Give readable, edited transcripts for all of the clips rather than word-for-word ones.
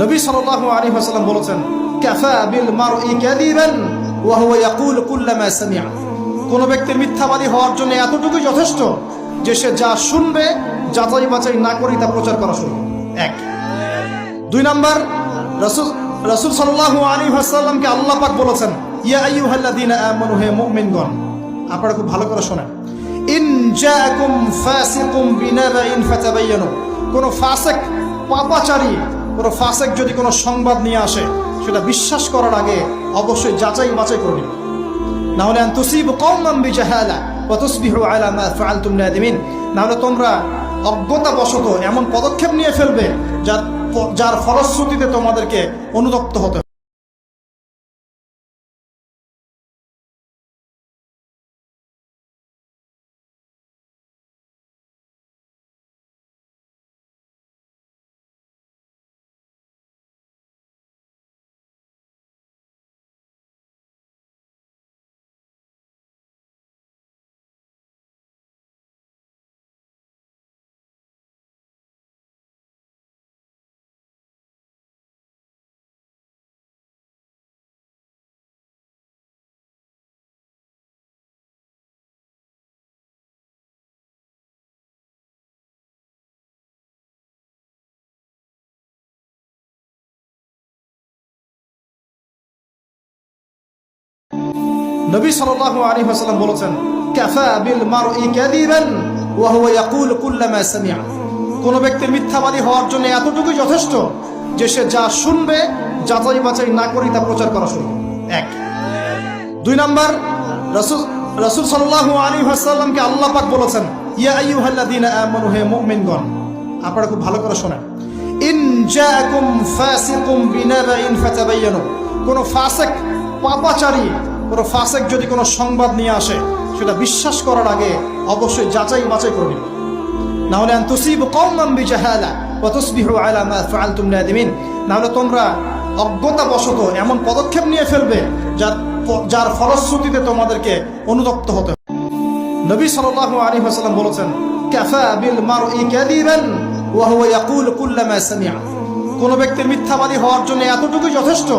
নবী সাল্লাল্লাহু আলাইহি ওয়াসাল্লাম বলেছেন, কাফা বিল মারই কাযিবান ওয়া হুয়া ইয়াকুল কুল্লামা সামিআ। কোন ব্যক্তির মিথ্যাবাদী হওয়ার জন্য এতটুকুই যথেষ্ট যে সে যা শুনবে যাচাই বাছাই না করে তা প্রচার করা শুরু। এক। দুই নাম্বার, রাসূল সাল্লাল্লাহু আলাইহি ওয়াসাল্লামকে আল্লাহ পাক বলেছেন, ইয়া আইয়ুহাল্লাযীনা আমানু, হে মুমিনগণ, আপনারা খুব ভালো করে শোনেন, ইন জাআকুম ফাসিকুম বিনাবাইন ফাতাবায়ানু। কোন ফাসিক, পাপাচারী, কোন ফাসিক যদি কোনো সংবাদ নিয়ে আসে সেটা বিশ্বাস করার আগে অবশ্যই যাচাই বাছাই করে নিন, না হলে আন তুসিবু কওমান বিজাহালা ওয়া তুসবিহু আলা মা ফাআলতুম নাদিমিন। না হলে তোমরা অজ্ঞতাবশত এমন পদক্ষেপ নিয়ে ফেলবে যার ফলশ্রুতিতে তোমাদেরকে অনুতপ্ত হতে হবে। নবী সাল্লাল্লাহু আলাইহি ওয়াসাল্লাম বলেছেন, কাফা বিল মারই কাযিবান ওয়া হুয়া ইয়াকুল কুল্লামা সামিআ। কোন ব্যক্তির মিথ্যাবাদী হওয়ার জন্য এতটুকুই যথেষ্ট যে সে যা শুনবে যাচাই বাছাই না করে তা প্রচার করা শুরু। এক। দুই নাম্বার, রাসূল সাল্লাল্লাহু আলাইহি ওয়াসাল্লামকে আল্লাহ পাক বলেছেন, ইয়া আইয়ুহাল্লাযীনা আমানু, হে মুমিনগণ, আপনারা খুব ভালো করে শোনেন, ইন জাআকুম ফাসিকুম বিনাবাইন ফাতাবায়ানু। কোন ফাসিক, পাপাচারী, কোন ফাসিক যদি কোনো সংবাদ নিয়ে আসে সেটা বিশ্বাস করার আগে অবশ্যই যাচাই বাছাই করে নিন, না হলে আন তুসিবু কওমান বিজাহালা ওয়া তুসবিহু আলা মা ফাআলতুম নাদিমিন। না হলে তোমরা অজ্ঞতাবশত এমন পদক্ষেপ নিয়ে ফেলবে যার ফলশ্রুতিতে তোমাদেরকে অনুতপ্ত হতে হবে। নবী সাল্লাল্লাহু আলাইহি ওয়াসাল্লাম বলেছেন, কাফা বিল মারই কাযিবান ওয়া হুয়া ইয়াকুল কুল্লামা সামিআ। কোন ব্যক্তির মিথ্যাবাদী হওয়ার জন্য এতটুকুই যথেষ্ট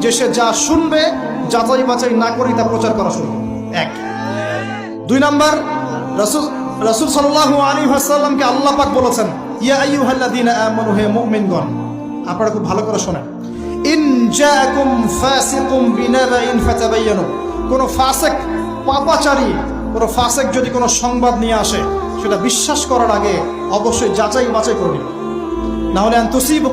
যে সে যা শুনবে যাচাই বাছাই না করে তা প্রচার করা শুরু। এক। দুই নাম্বার, রাসূল সাল্লাল্লাহু আলাইহি ওয়াসাল্লামকে আল্লাহ পাক বলেছেন, ইয়া আইয়ুহাল্লাযীনা আমানু, হে মুমিনগণ, আপনারা খুব ভালো করে শোনেন, ইন জাআকুম ফাসিকুম বিনাবাইন ফাতাবায়ানু। কোন ফাসিক, পাপাচারী, কোন ফাসিক যদি কোনো সংবাদ নিয়ে আসে সেটা বিশ্বাস করার আগে অবশ্যই যাচাই বাছাই করে নিন, না হলে আন তুসিবু